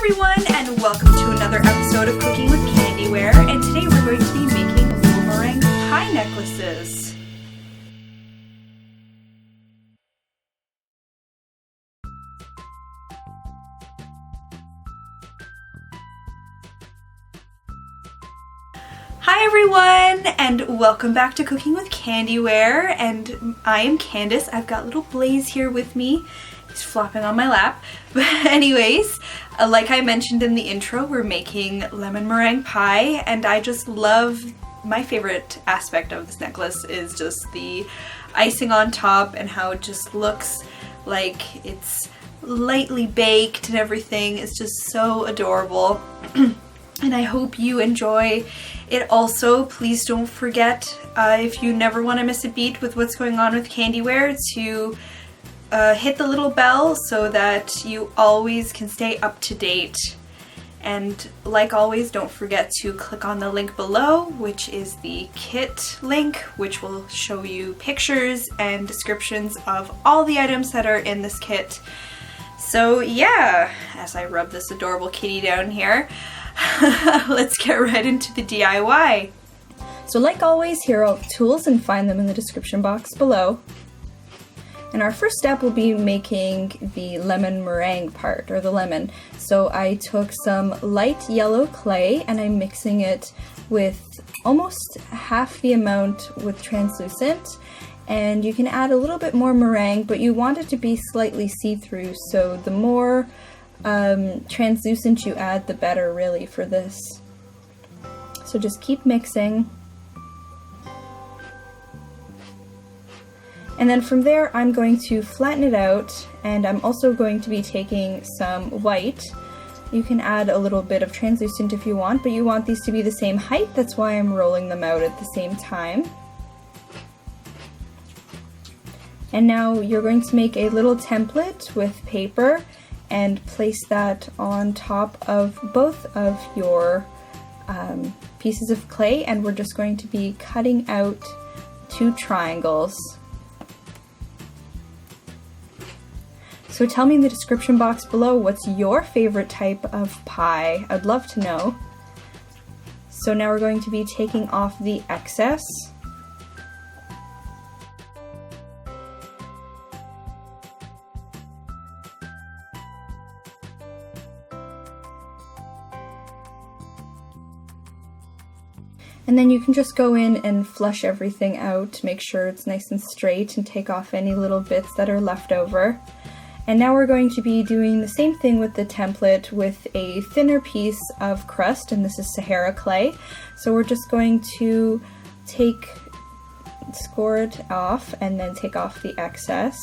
everyone, and welcome to another episode of Cooking with CandiWare, and today we're going to be making little meringue pie necklaces. Hi everyone, and welcome back to Cooking with CandiWare, and I am Candace. I've got little Blaze here with me. He's flopping on my lap. But anyways, like I mentioned in the intro, we're making lemon meringue pie, and I just love, my favorite aspect of this necklace is just the icing on top and how it just looks like it's lightly baked and everything. It's just so adorable. And I hope you enjoy it also. Please don't forget, if you never want to miss a beat with what's going on with CandiWare, to hit the little bell so that you always can stay up to date. And like always, don't forget to click on the link below, which is the kit link, which will show you pictures and descriptions of all the items that are in this kit. So yeah, as I rub this adorable kitty down here, let's get right into the DIY. So like always, here are all the tools, and find them in the description box below. And our first step will be making the lemon meringue part, or the lemon. So I took some light yellow clay and I'm mixing it with almost half the amount with translucent. And you can add a little bit more meringue, but you want it to be slightly see-through, so the more translucent you add, the better really for this. So just keep mixing. And then from there I'm going to flatten it out, and I'm also going to be taking some white. You can add a little bit of translucent if you want, but you want these to be the same height. That's why I'm rolling them out at the same time. And now you're going to make a little template with paper and place that on top of both of your pieces of clay, and we're just going to be cutting out 2 triangles. So tell me in the description box below, what's your favorite type of pie? I'd love to know. So now we're going to be taking off the excess. And then you can just go in and flush everything out to make sure it's nice and straight, and take off any little bits that are left over. And now we're going to be doing the same thing with the template with a thinner piece of crust, and this is Sahara clay. So we're just going to score it off and then take off the excess.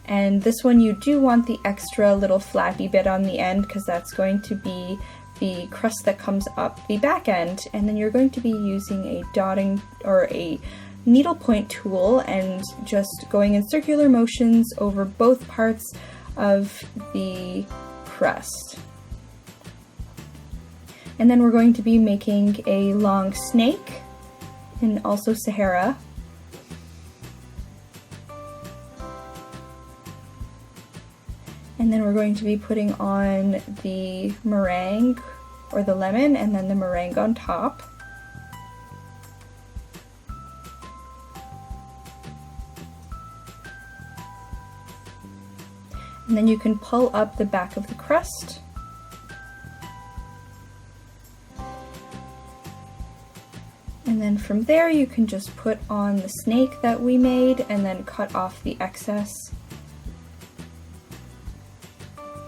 And this one you do want the extra little flappy bit on the end, because that's going to be the crust that comes up the back end. And then you're going to be using a dotting or a needlepoint tool and just going in circular motions over both parts of the crust. And then we're going to be making a long snake, and also Sahara. And then we're going to be putting on the meringue, or the lemon, and then the meringue on top. And then you can pull up the back of the crust. And then from there you can just put on the snake that we made and then cut off the excess.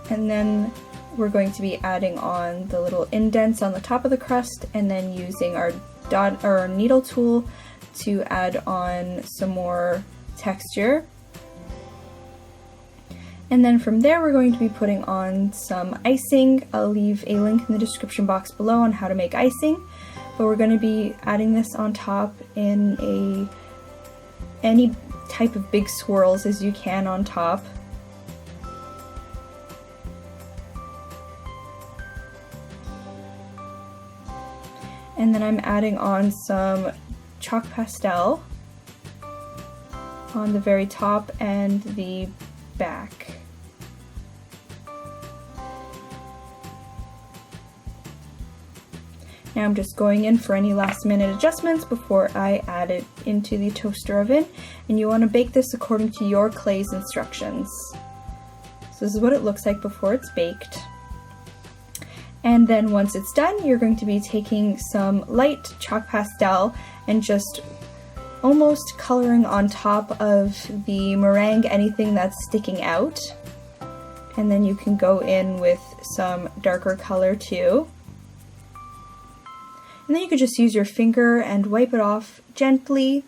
And then we're going to be adding on the little indents on the top of the crust, and then using our needle tool to add on some more texture. And then from there we're going to be putting on some icing. I'll leave a link in the description box below on how to make icing. But we're going to be adding this on top in any type of big swirls as you can on top. And then I'm adding on some chalk pastel on the very top and the back. Now I'm just going in for any last minute adjustments before I add it into the toaster oven. And you want to bake this according to your clay's instructions. So this is what it looks like before it's baked. And then once it's done, you're going to be taking some light chalk pastel and just almost coloring on top of the meringue anything that's sticking out. And then you can go in with some darker color too. And then you could just use your finger and wipe it off gently.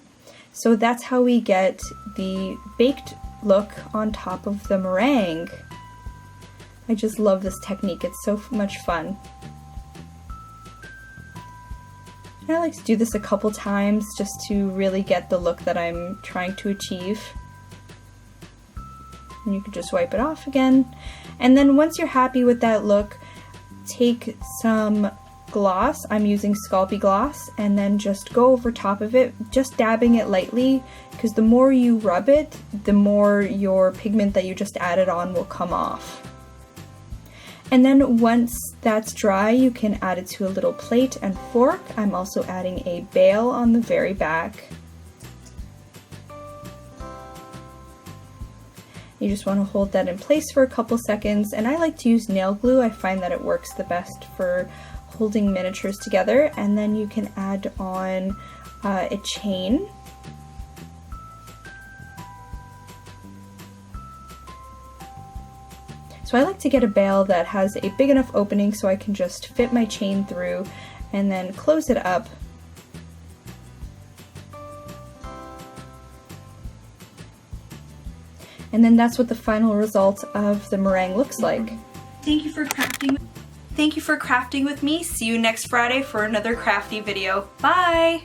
So that's how we get the baked look on top of the meringue. I just love this technique, it's so much fun. And I like to do this a couple times just to really get the look that I'm trying to achieve. And you can just wipe it off again. And then once you're happy with that look, take some gloss, I'm using Sculpey gloss, and then just go over top of it, just dabbing it lightly, because the more you rub it, the more your pigment that you just added on will come off. And then once that's dry, you can add it to a little plate and fork. I'm also adding a bail on the very back. You just want to hold that in place for a couple seconds, and I like to use nail glue. I find that it works the best for holding miniatures together. And then you can add on a chain. So I like to get a bail that has a big enough opening so I can just fit my chain through and then close it up. And then that's what the final result of the meringue looks like. Thank you for crafting with me. See you next Friday for another crafty video. Bye!